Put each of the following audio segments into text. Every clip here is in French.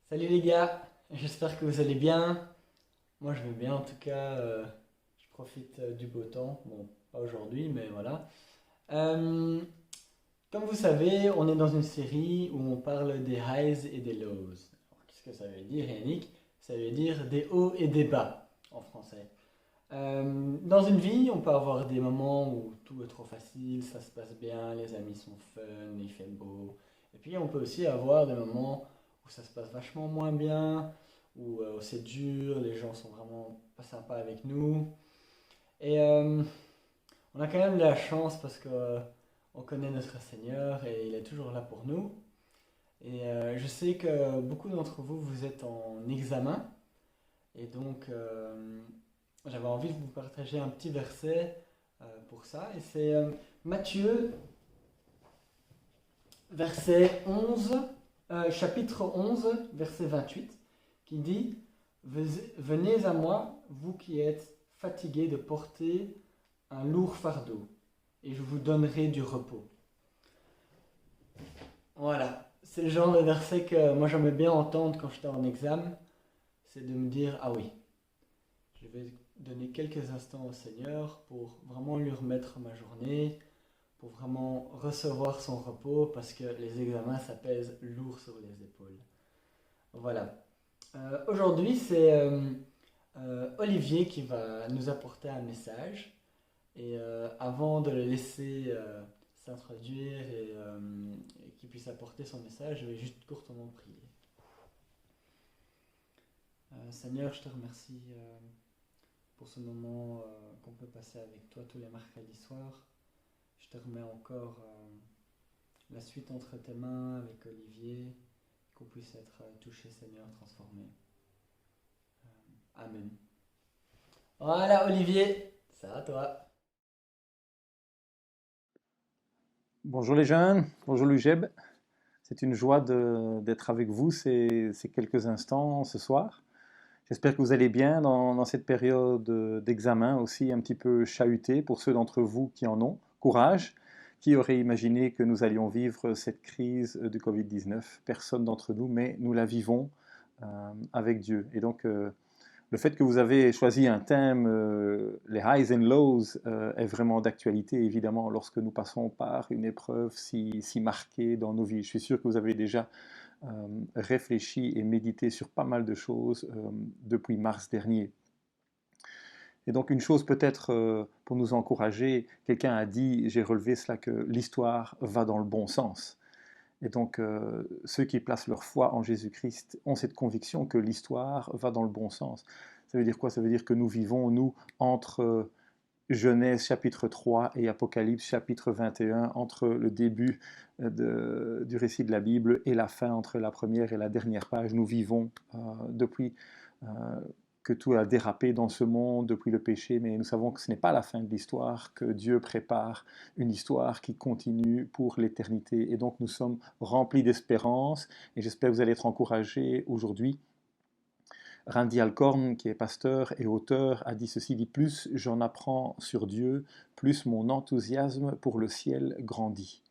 Salut les gars, j'espère que vous allez bien. Moi je vais bien en tout cas, je profite du beau temps. Bon, pas aujourd'hui, mais voilà. Euh, Comme vous savez, on est dans une série où on parle des highs et des lows. Alors, qu'est-ce que ça veut dire, Yannick? Ça veut dire des hauts et des bas en français. Dans une vie, on peut avoir des moments où tout est trop facile, ça se passe bien, les amis sont fun, il fait beau. Et puis on peut aussi avoir des moments où ça se passe vachement moins bien, où c'est dur, les gens sont vraiment pas sympas avec nous. Et on a quand même de la chance parce que on connaît notre Seigneur et il est toujours là pour nous. Et je sais que beaucoup d'entre vous, vous êtes en examen. Et donc, j'avais envie de vous partager un petit verset pour ça. Et c'est Matthieu, verset 11, chapitre 11, verset 28, qui dit, Venez à moi, vous qui êtes fatigués de porter un lourd fardeau, et je vous donnerai du repos. Voilà, c'est le genre de verset que moi j'aimais bien entendre quand j'étais en examen, c'est de me dire, ah oui, je vais donner quelques instants au Seigneur pour vraiment lui remettre ma journée, pour vraiment recevoir son repos, parce que les examens, ça pèse lourd sur les épaules. Voilà. Aujourd'hui, c'est Olivier qui va nous apporter un message. Et avant de le laisser s'introduire et qu'il puisse apporter son message, je vais juste courtement prier. Seigneur, je te remercie pour ce moment qu'on peut passer avec toi tous les mercredis soirs. Je te remets encore la suite entre tes mains avec Olivier, qu'on puisse être touché, Seigneur, transformé. Amen. Voilà, Olivier, ça va toi? Bonjour les jeunes, bonjour Lugeb. C'est une joie d'être avec vous ces quelques instants ce soir. J'espère que vous allez bien dans cette période d'examen aussi un petit peu chahutée pour ceux d'entre vous qui en ont. Courage. Qui aurait imaginé que nous allions vivre cette crise du Covid-19? Personne d'entre nous, mais nous la vivons avec Dieu. Et donc, le fait que vous avez choisi un thème, les highs and lows, est vraiment d'actualité, évidemment, lorsque nous passons par une épreuve si marquée dans nos vies. Je suis sûr que vous avez déjà réfléchi et médité sur pas mal de choses depuis mars dernier. Et donc une chose peut-être pour nous encourager, quelqu'un a dit, j'ai relevé cela, que l'histoire va dans le bon sens. Et donc, ceux qui placent leur foi en Jésus-Christ ont cette conviction que l'histoire va dans le bon sens. Ça veut dire quoi? Ça veut dire que nous vivons, nous, entre Genèse chapitre 3 et Apocalypse chapitre 21, entre le début du récit de la Bible et la fin, entre la première et la dernière page. Nous vivons depuis euh, que tout a dérapé dans ce monde, depuis le péché, mais nous savons que ce n'est pas la fin de l'histoire, que Dieu prépare une histoire qui continue pour l'éternité. Et donc nous sommes remplis d'espérance, et j'espère que vous allez être encouragés aujourd'hui. Randy Alcorn, qui est pasteur et auteur, a dit ceci, dit, plus j'en apprends sur Dieu, plus mon enthousiasme pour le ciel grandit.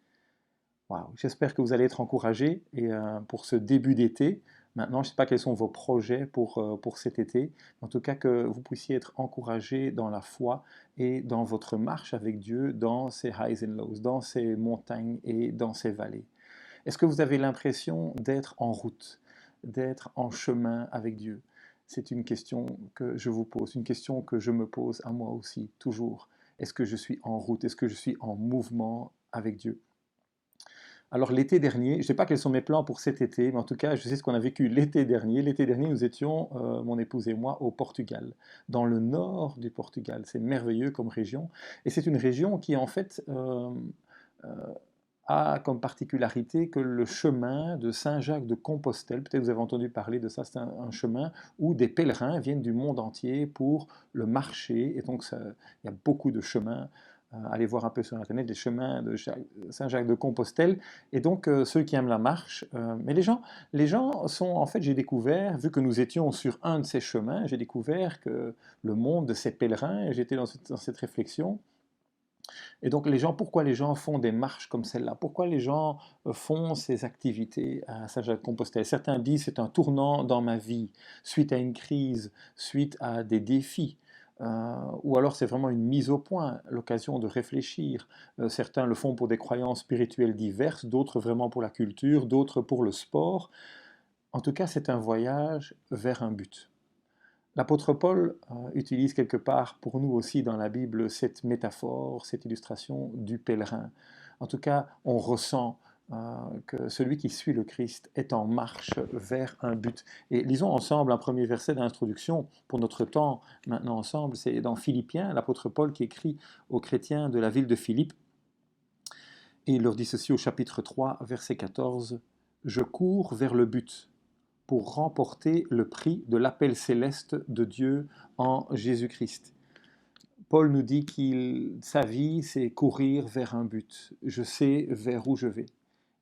Wow. J'espère que vous allez être encouragés et, pour ce début d'été. Maintenant, je ne sais pas quels sont vos projets pour cet été, mais en tout cas que vous puissiez être encouragés dans la foi et dans votre marche avec Dieu, dans ces highs and lows, dans ces montagnes et dans ces vallées. Est-ce que vous avez l'impression d'être en route, d'être en chemin avec Dieu? C'est une question que je vous pose, une question que je me pose à moi aussi, toujours. Est-ce que je suis en route? Est-ce que je suis en mouvement avec Dieu? Alors l'été dernier, je ne sais pas quels sont mes plans pour cet été, mais en tout cas, je sais ce qu'on a vécu l'été dernier. L'été dernier, nous étions, mon épouse et moi, au Portugal, dans le nord du Portugal. C'est merveilleux comme région. Et c'est une région qui, en fait, euh, a comme particularité que le chemin de Saint-Jacques de Compostelle, peut-être vous avez entendu parler de ça, c'est un chemin où des pèlerins viennent du monde entier pour le marcher, et donc ça, il y a beaucoup de chemins. Allez voir un peu sur internet les chemins de Saint-Jacques de Compostelle, et donc ceux qui aiment la marche, mais les gens sont, en fait, j'ai découvert, vu que nous étions sur un de ces chemins, j'ai découvert que le monde de ces pèlerins, et j'étais dans cette réflexion, Et donc les gens, pourquoi les gens font des marches comme celle-là? Pourquoi les gens font ces activités à Saint-Jacques-de-Compostelle? Certains disent c'est un tournant dans ma vie, suite à une crise, suite à des défis. Ou alors c'est vraiment une mise au point, l'occasion de réfléchir. Certains le font pour des croyances spirituelles diverses, d'autres vraiment pour la culture, d'autres pour le sport. En tout cas, c'est un voyage vers un but. L'apôtre Paul utilise quelque part pour nous aussi dans la Bible cette métaphore, cette illustration du pèlerin. En tout cas, on ressent que celui qui suit le Christ est en marche vers un but. Et lisons ensemble un premier verset d'introduction pour notre temps maintenant ensemble. C'est dans Philippiens, l'apôtre Paul qui écrit aux chrétiens de la ville de Philippe. Et il leur dit ceci au chapitre 3, verset 14. Je cours vers le but pour remporter le prix de l'appel céleste de Dieu en Jésus-Christ. Paul nous dit que sa vie, c'est courir vers un but. Je sais vers où je vais.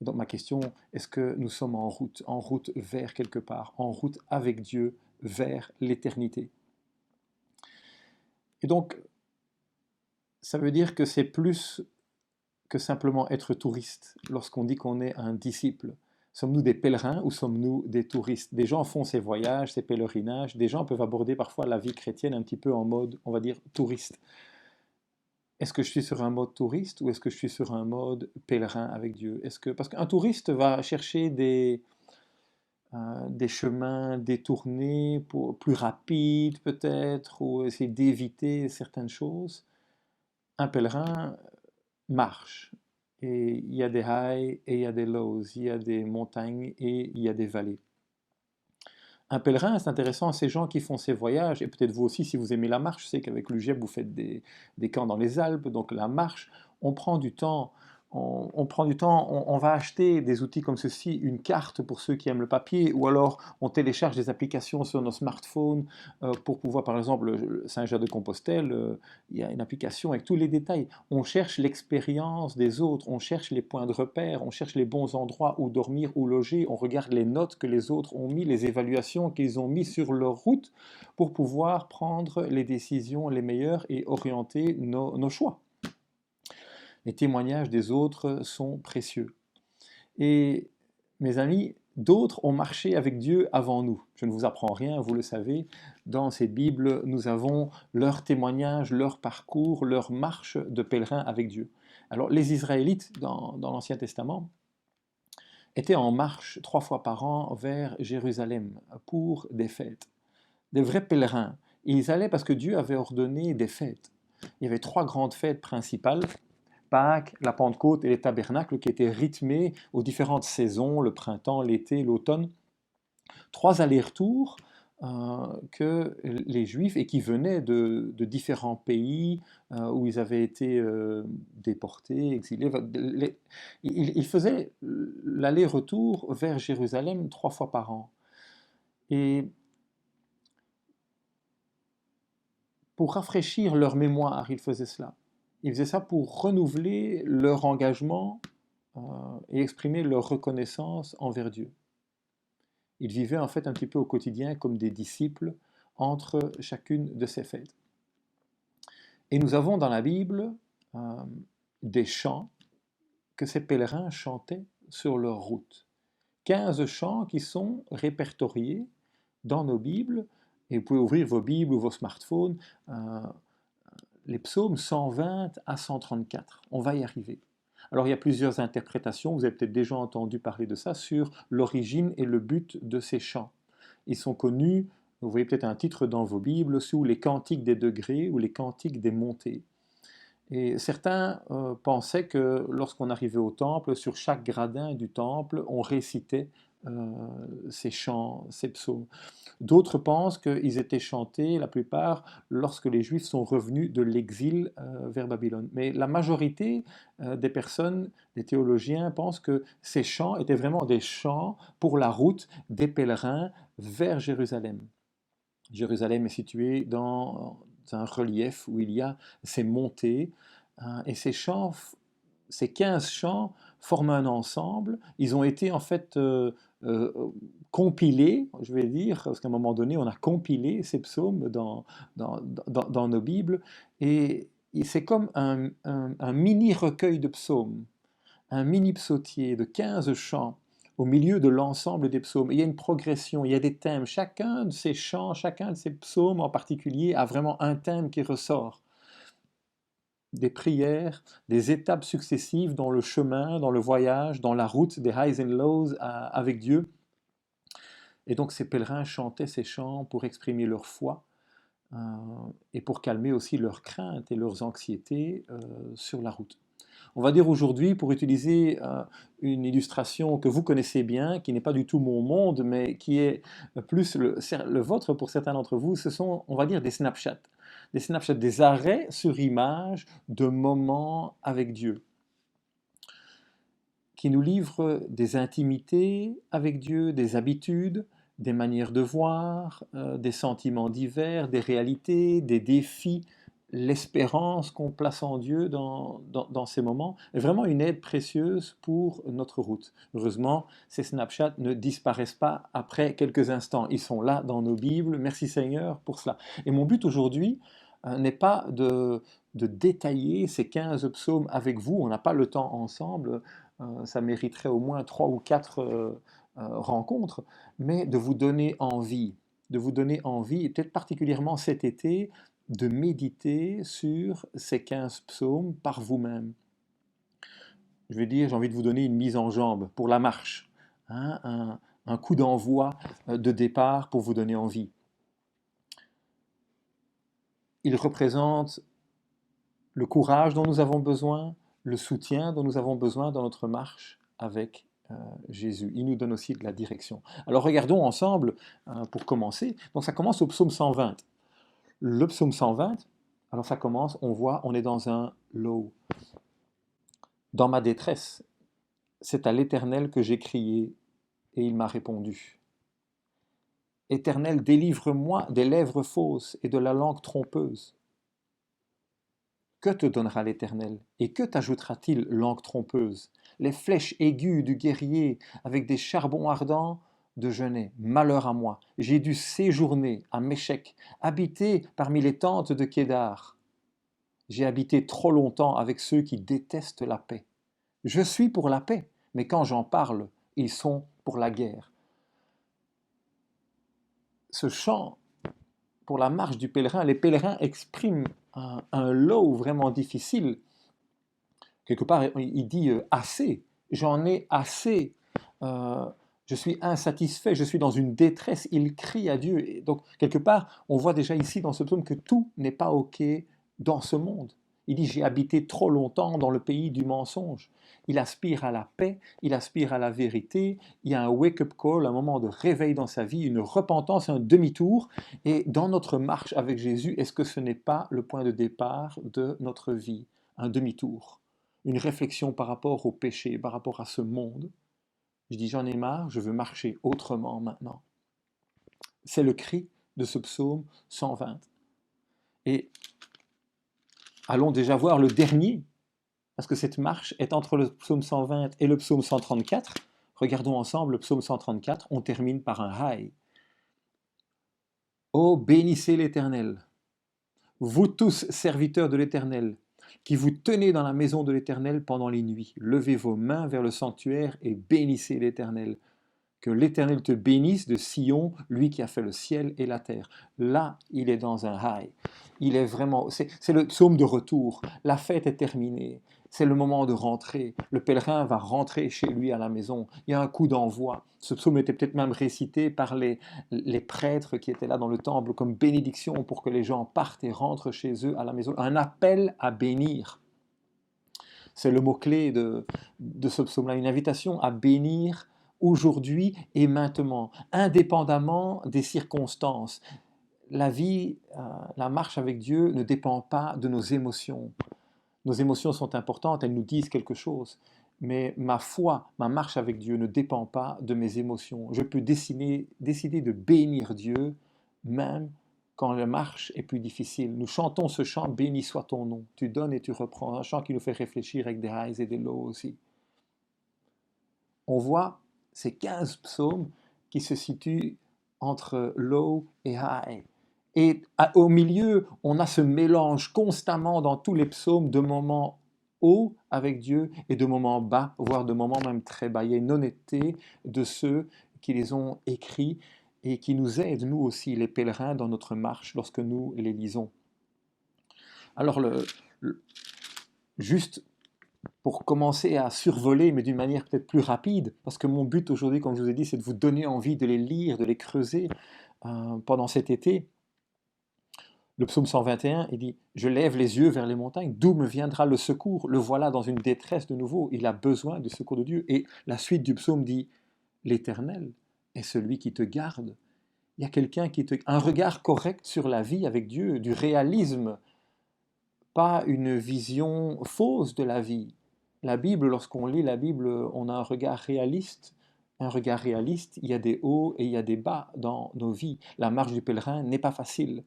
Et donc ma question, est-ce que nous sommes en route vers quelque part, en route avec Dieu vers l'éternité? Et donc, ça veut dire que c'est plus que simplement être touriste lorsqu'on dit qu'on est un disciple. Sommes-nous des pèlerins ou sommes-nous des touristes? Des gens font ces voyages, ces pèlerinages, des gens peuvent aborder parfois la vie chrétienne un petit peu en mode, on va dire, touriste. Est-ce que je suis sur un mode touriste ou est-ce que je suis sur un mode pèlerin avec Dieu? Parce qu'un touriste va chercher des chemins détournés, plus rapides peut-être, ou essayer d'éviter certaines choses. Un pèlerin marche. Et il y a des highs et il y a des lows, il y a des montagnes et il y a des vallées. Un pèlerin, c'est intéressant, ces gens qui font ces voyages, et peut-être vous aussi si vous aimez la marche, je sais qu'avec l'UGEP vous faites des camps dans les Alpes, donc la marche, on prend du temps, on va acheter des outils comme ceci, une carte pour ceux qui aiment le papier, ou alors on télécharge des applications sur nos smartphones pour pouvoir, par exemple, Saint-Jacques-de-Compostelle, il y a une application avec tous les détails. On cherche l'expérience des autres, on cherche les points de repère, on cherche les bons endroits où dormir, où loger, on regarde les notes que les autres ont mis, les évaluations qu'ils ont mis sur leur route pour pouvoir prendre les décisions les meilleures et orienter nos choix. Les témoignages des autres sont précieux. Et mes amis, d'autres ont marché avec Dieu avant nous. Je ne vous apprends rien, vous le savez. Dans cette Bible, nous avons leurs témoignages, leur parcours, leur marche de pèlerin avec Dieu. Alors les Israélites, dans l'Ancien Testament, étaient en marche 3 fois par an vers Jérusalem pour des fêtes. Des vrais pèlerins. Ils allaient parce que Dieu avait ordonné des fêtes. Il y avait 3 grandes fêtes principales. Pâques, la Pentecôte et les tabernacles qui étaient rythmés aux différentes saisons, le printemps, l'été, l'automne. 3 allers-retours que les Juifs, et qui venaient de différents pays où ils avaient été déportés, exilés, ils faisaient l'aller-retour vers Jérusalem 3 fois par an. Et pour rafraîchir leur mémoire, ils faisaient cela. Ils faisaient ça pour renouveler leur engagement et exprimer leur reconnaissance envers Dieu. Ils vivaient en fait un petit peu au quotidien comme des disciples entre chacune de ces fêtes. Et nous avons dans la Bible des chants que ces pèlerins chantaient sur leur route. 15 chants qui sont répertoriés dans nos Bibles, et vous pouvez ouvrir vos Bibles ou vos smartphones, les psaumes 120 à 134. On va y arriver. Alors il y a plusieurs interprétations, vous avez peut-être déjà entendu parler de ça, sur l'origine et le but de ces chants. Ils sont connus, vous voyez peut-être un titre dans vos Bibles, sous les cantiques des degrés ou les cantiques des montées. Et certains pensaient que lorsqu'on arrivait au temple, sur chaque gradin du temple, on récitait ces chants, ces psaumes. D'autres pensent qu'ils étaient chantés, la plupart, lorsque les Juifs sont revenus de l'exil vers Babylone. Mais la majorité des personnes, des théologiens, pensent que ces chants étaient vraiment des chants pour la route des pèlerins vers Jérusalem. Jérusalem est située dans un relief où il y a ces montées, et ces chants, ces 15 chants forment un ensemble. Ils ont été en fait compilés, je vais dire, parce qu'à un moment donné, on a compilé ces psaumes dans nos Bibles, et c'est comme un mini recueil de psaumes, un mini psautier de 15 chants au milieu de l'ensemble des psaumes. Il y a une progression, il y a des thèmes. Chacun de ces chants, chacun de ces psaumes en particulier a vraiment un thème qui ressort. Des prières, des étapes successives dans le chemin, dans le voyage, dans la route, des highs and lows avec Dieu. Et donc ces pèlerins chantaient ces chants pour exprimer leur foi et pour calmer aussi leurs craintes et leurs anxiétés sur la route. On va dire aujourd'hui, pour utiliser une illustration que vous connaissez bien, qui n'est pas du tout mon monde, mais qui est plus le vôtre pour certains d'entre vous, ce sont, on va dire, des snapshots. Des snapshots, des arrêts sur image de moments avec Dieu, qui nous livrent des intimités avec Dieu, des habitudes, des manières de voir, des sentiments divers, des réalités, des défis, l'espérance qu'on place en Dieu dans ces moments est vraiment une aide précieuse pour notre route. Heureusement, ces snapshots ne disparaissent pas après quelques instants. Ils sont là dans nos Bibles. Merci Seigneur pour cela. Et mon but aujourd'hui n'est pas de détailler ces 15 psaumes avec vous. On n'a pas le temps ensemble. Ça mériterait au moins 3 ou 4 rencontres, mais de vous donner envie, et peut-être particulièrement cet été, de méditer sur ces 15 psaumes par vous-même. Je veux dire, j'ai envie de vous donner une mise en jambe pour la marche, hein, un coup d'envoi de départ pour vous donner envie. Il représente le courage dont nous avons besoin, le soutien dont nous avons besoin dans notre marche avec Jésus. Il nous donne aussi de la direction. Alors regardons ensemble pour commencer. Donc ça commence au psaume 120. Le psaume 120, alors ça commence, on voit, on est dans un low. Dans ma détresse, c'est à l'Éternel que j'ai crié et il m'a répondu. Éternel, délivre-moi des lèvres fausses et de la langue trompeuse. Que te donnera l'Éternel et que t'ajoutera-t-il, langue trompeuse? Les flèches aiguës du guerrier avec des charbons ardents de genêt. Malheur à moi, j'ai dû séjourner à Méchec, habiter parmi les tentes de Kédar. J'ai habité trop longtemps avec ceux qui détestent la paix. Je suis pour la paix, mais quand j'en parle, ils sont pour la guerre. Ce chant pour la marche du pèlerin, les pèlerins expriment un lot vraiment difficile. Quelque part, il dit assez, j'en ai assez, je suis insatisfait, je suis dans une détresse, il crie à Dieu. Et donc, quelque part, on voit déjà ici dans ce psaume que tout n'est pas OK dans ce monde. Il dit, j'ai habité trop longtemps dans le pays du mensonge. Il aspire à la paix, il aspire à la vérité, il y a un wake-up call, un moment de réveil dans sa vie, une repentance, un demi-tour. Et dans notre marche avec Jésus, est-ce que ce n'est pas le point de départ de notre vie, un demi-tour, une réflexion par rapport au péché, par rapport à ce monde? Je dis, j'en ai marre, je veux marcher autrement maintenant. C'est le cri de ce psaume 120. Et allons déjà voir le dernier, parce que cette marche est entre le psaume 120 et le psaume 134. Regardons ensemble le psaume 134, on termine par un high. Oh, bénissez l'Éternel, vous tous serviteurs de l'Éternel, qui vous tenez dans la maison de l'Éternel pendant les nuits. Levez vos mains vers le sanctuaire et bénissez l'Éternel. Que l'Éternel te bénisse de Sion, lui qui a fait le ciel et la terre. Là, il est dans un high. Il est vraiment, c'est le psaume de retour. La fête est terminée. C'est le moment de rentrer. Le pèlerin va rentrer chez lui à la maison. Il y a un coup d'envoi. Ce psaume était peut-être même récité par les prêtres qui étaient là dans le temple comme bénédiction pour que les gens partent et rentrent chez eux à la maison. Un appel à bénir. C'est le mot-clé de ce psaume-là, une invitation à bénir aujourd'hui et maintenant, indépendamment des circonstances. La vie, la marche avec Dieu ne dépend pas de nos émotions. Nos émotions sont importantes, elles nous disent quelque chose. Mais ma foi, ma marche avec Dieu ne dépend pas de mes émotions. Je peux décider de bénir Dieu, même quand la marche est plus difficile. Nous chantons ce chant, béni soit ton nom. Tu donnes et tu reprends. Un chant qui nous fait réfléchir avec des highs et des lows aussi. On voit ces 15 psaumes qui se situent entre low et high. Et au milieu, on a ce mélange constamment dans tous les psaumes de moments hauts avec Dieu et de moments bas, voire de moments même très bas. Il y a une honnêteté de ceux qui les ont écrits et qui nous aident, nous aussi, les pèlerins, dans notre marche lorsque nous les lisons. Alors, juste pour commencer à survoler, mais d'une manière peut-être plus rapide, parce que mon but aujourd'hui, comme je vous ai dit, c'est de vous donner envie de les lire, de les creuser pendant cet été. Le psaume 121, il dit « Je lève les yeux vers les montagnes, d'où me viendra le secours ?» Le voilà dans une détresse de nouveau, il a besoin du secours de Dieu. Et la suite du psaume dit « L'Éternel est celui qui te garde. » Il y a quelqu'un qui te... Un regard correct sur la vie avec Dieu, du réalisme, pas une vision fausse de la vie. La Bible, lorsqu'on lit la Bible, on a un regard réaliste. Un regard réaliste, il y a des hauts et il y a des bas dans nos vies. La marche du pèlerin n'est pas facile.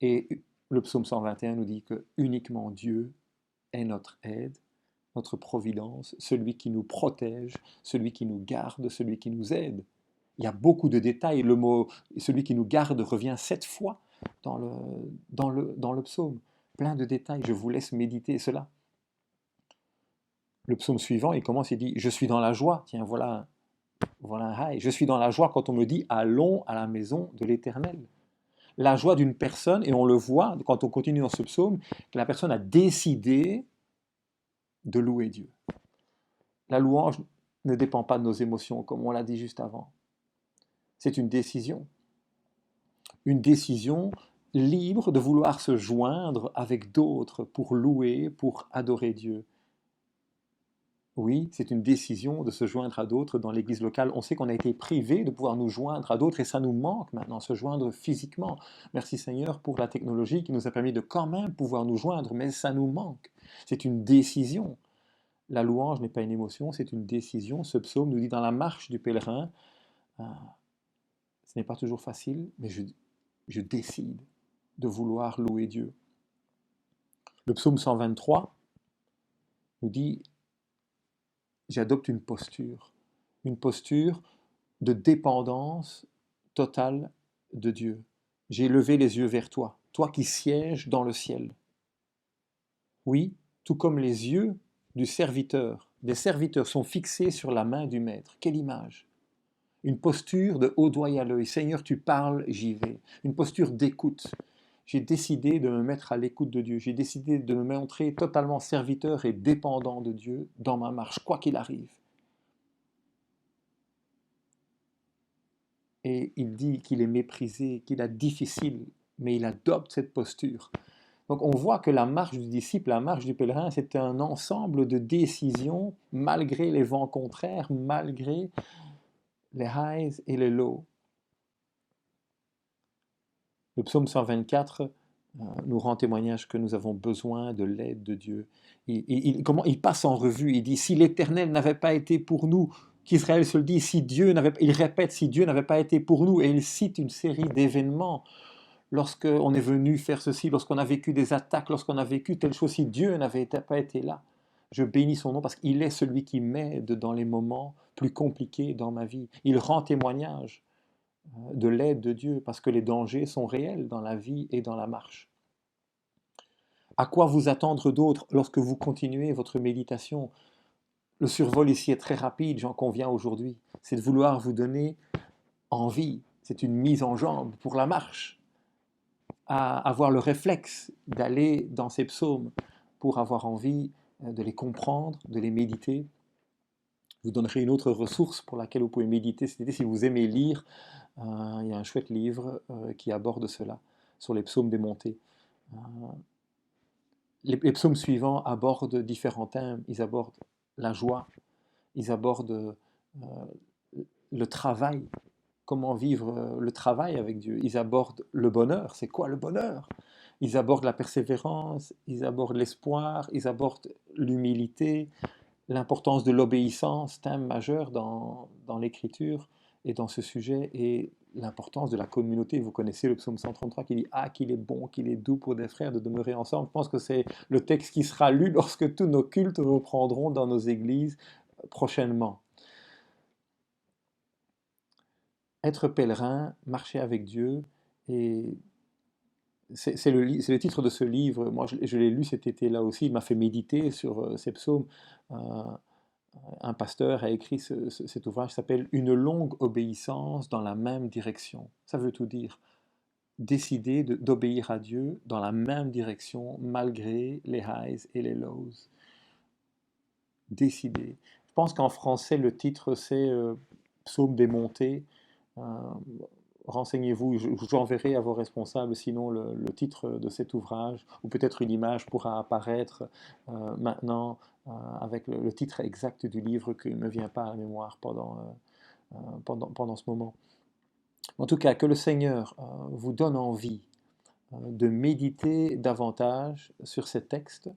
Et le psaume 121 nous dit que uniquement Dieu est notre aide, notre providence, celui qui nous protège, celui qui nous garde, celui qui nous aide. Il y a beaucoup de détails. Le mot « celui qui nous garde » revient 7 fois dans le psaume. Plein de détails. Je vous laisse méditer cela. Le psaume suivant, il commence, il dit « Je suis dans la joie ». Tiens, voilà un high. Je suis dans la joie quand on me dit « Allons à la maison de l'Éternel ». La joie d'une personne, et on le voit quand on continue dans ce psaume, que la personne a décidé de louer Dieu. La louange ne dépend pas de nos émotions, comme on l'a dit juste avant. C'est une décision libre de vouloir se joindre avec d'autres pour louer, pour adorer Dieu. Oui, c'est une décision de se joindre à d'autres dans l'église locale. On sait qu'on a été privé de pouvoir nous joindre à d'autres et ça nous manque maintenant, se joindre physiquement. Merci Seigneur pour la technologie qui nous a permis de quand même pouvoir nous joindre, mais ça nous manque. C'est une décision. La louange n'est pas une émotion, c'est une décision. Ce psaume nous dit dans la marche du pèlerin, ce n'est pas toujours facile, mais je décide de vouloir louer Dieu. Le psaume 123 nous dit j'adopte une posture de dépendance totale de Dieu. J'ai levé les yeux vers toi, toi qui sièges dans le ciel. Oui, tout comme les yeux des serviteurs sont fixés sur la main du Maître. Quelle image! Une posture de haut doigt à l'œil. Seigneur, tu parles, j'y vais. Une posture d'écoute. J'ai décidé de me mettre à l'écoute de Dieu. J'ai décidé de me montrer totalement serviteur et dépendant de Dieu dans ma marche, quoi qu'il arrive. Et il dit qu'il est méprisé, qu'il est difficile, mais il adopte cette posture. Donc on voit que la marche du disciple, la marche du pèlerin, c'est un ensemble de décisions malgré les vents contraires, malgré les highs et les lows. Le psaume 124 nous rend témoignage que nous avons besoin de l'aide de Dieu. Il passe en revue, il dit, si l'Éternel n'avait pas été pour nous, qu'Israël se le dit, il répète, si Dieu n'avait pas été pour nous, et il cite une série d'événements, lorsqu'on est venu faire ceci, lorsqu'on a vécu des attaques, lorsqu'on a vécu telle chose, si Dieu n'avait pas été là, je bénis son nom parce qu'il est celui qui m'aide dans les moments plus compliqués dans ma vie. Il rend témoignage de l'aide de Dieu parce que les dangers sont réels dans la vie et dans la marche. À quoi vous attendre d'autre lorsque vous continuez votre méditation? Le survol ici est très rapide, j'en conviens aujourd'hui. C'est de vouloir vous donner envie, c'est une mise en jambe pour la marche, à avoir le réflexe d'aller dans ces psaumes pour avoir envie de les comprendre, de les méditer. Je vous donnerai une autre ressource pour laquelle vous pouvez méditer cet été si vous aimez lire. Il y a un chouette livre qui aborde cela, sur les psaumes des montées. Les psaumes suivants abordent différents thèmes. Ils abordent la joie, ils abordent le travail, comment vivre le travail avec Dieu. Ils abordent le bonheur, c'est quoi le bonheur? Ils abordent la persévérance, ils abordent l'espoir, ils abordent l'humilité, l'importance de l'obéissance, thème majeur dans l'écriture et dans ce sujet, et l'importance de la communauté. Vous connaissez le psaume 133 qui dit « Ah, qu'il est bon, qu'il est doux pour des frères de demeurer ensemble ». Je pense que c'est le texte qui sera lu lorsque tous nos cultes reprendront dans nos églises prochainement. Être pèlerin, marcher avec Dieu et c'est le titre de ce livre. Moi, je l'ai lu cet été-là aussi. Il m'a fait méditer sur ces psaumes. Euh, un pasteur a écrit cet ouvrage qui s'appelle Une longue obéissance dans la même direction. Ça veut tout dire. Décider d'obéir à Dieu dans la même direction malgré les highs et les lows. Décider. Je pense qu'en français, le titre, c'est Psaume des montées. Euh, Renseignez-vous, j'enverrai à vos responsables sinon le titre de cet ouvrage, ou peut-être une image pourra apparaître maintenant avec le titre exact du livre qui ne me vient pas à la mémoire pendant ce moment. En tout cas, que le Seigneur vous donne envie de méditer davantage sur ces textes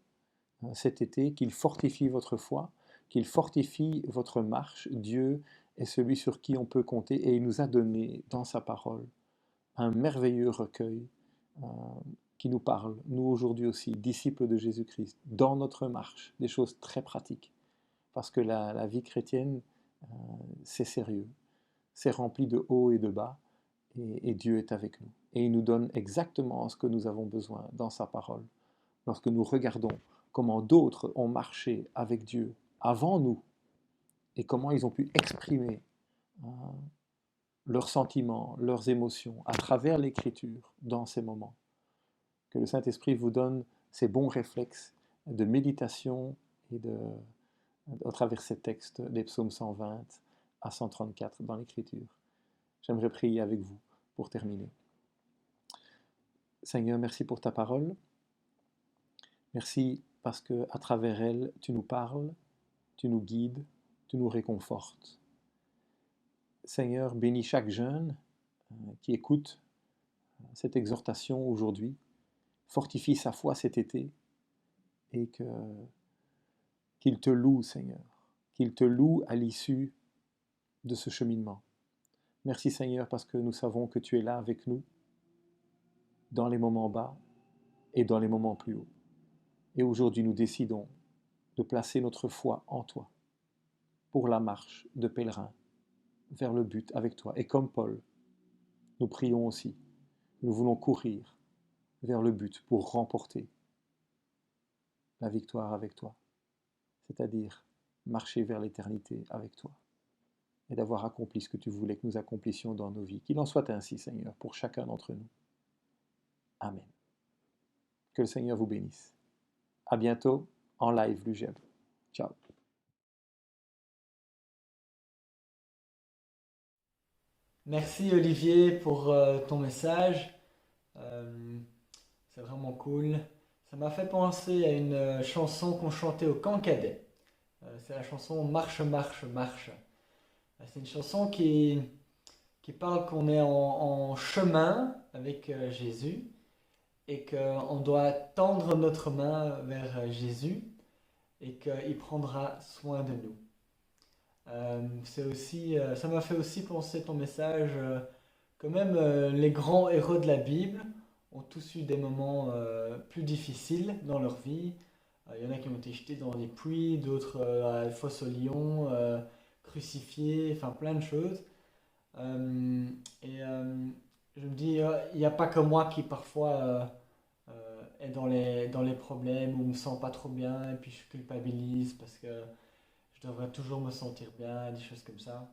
cet été, qu'il fortifie votre foi, qu'il fortifie votre marche. Dieu est celui sur qui on peut compter et il nous a donné dans sa parole un merveilleux recueil qui nous parle, nous aujourd'hui aussi, disciples de Jésus-Christ, dans notre marche, des choses très pratiques. Parce que la vie chrétienne, c'est sérieux, c'est rempli de hauts et de bas, et Dieu est avec nous. Et il nous donne exactement ce que nous avons besoin dans sa parole. Lorsque nous regardons comment d'autres ont marché avec Dieu avant nous, et comment ils ont pu exprimer leurs sentiments, leurs émotions, à travers l'écriture dans ces moments. Que le Saint-Esprit vous donne ces bons réflexes de méditation et à travers ces textes des psaumes 120 à 134 dans l'écriture. J'aimerais prier avec vous pour terminer. Seigneur, merci pour ta parole. Merci parce que à travers elle, tu nous parles, tu nous guides, tu nous réconfortes. Seigneur, bénis chaque jeune qui écoute cette exhortation aujourd'hui, fortifie sa foi cet été et qu'il te loue, Seigneur, qu'il te loue à l'issue de ce cheminement. Merci, Seigneur, parce que nous savons que tu es là avec nous dans les moments bas et dans les moments plus hauts. Et aujourd'hui, nous décidons de placer notre foi en toi pour la marche de pèlerin vers le but avec toi. Et comme Paul, nous prions aussi. Nous voulons courir vers le but pour remporter la victoire avec toi, c'est-à-dire marcher vers l'éternité avec toi et d'avoir accompli ce que tu voulais que nous accomplissions dans nos vies. Qu'il en soit ainsi, Seigneur, pour chacun d'entre nous. Amen. Que le Seigneur vous bénisse. À bientôt en live, l'UGEB. Ciao. Merci Olivier pour ton message. Euh, c'est vraiment cool. Ça m'a fait penser à une chanson qu'on chantait au camp cadet. C'est la chanson Marche, marche, marche. C'est une chanson qui parle qu'on est en chemin avec Jésus et qu'on doit tendre notre main vers Jésus et qu'il prendra soin de nous. Ça m'a fait aussi penser ton message que même les grands héros de la Bible ont tous eu des moments plus difficiles dans leur vie. Il y en a qui ont été jetés dans des puits, d'autres à la fosse aux lions, crucifiés, enfin plein de choses. Euh, je me dis, il n'y a pas que moi qui parfois est dans les problèmes ou me sens pas trop bien et puis je culpabilise parce que je devrais toujours me sentir bien, des choses comme ça.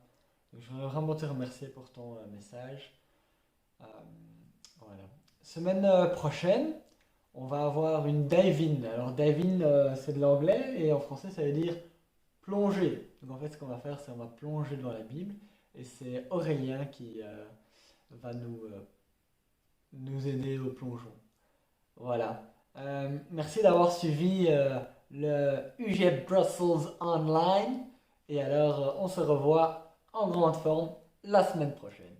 Donc, je voudrais vraiment te remercier pour ton message. Euh, voilà. Semaine prochaine, on va avoir une dive-in. Alors, dive-in, c'est de l'anglais et en français, ça veut dire plonger. Donc, en fait, ce qu'on va faire, c'est qu'on va plonger dans la Bible et c'est Aurélien qui va nous aider au plongeon. Voilà. Merci d'avoir suivi le UGEB Brussels Online. Et alors, on se revoit en grande forme la semaine prochaine.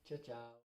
Ciao, ciao.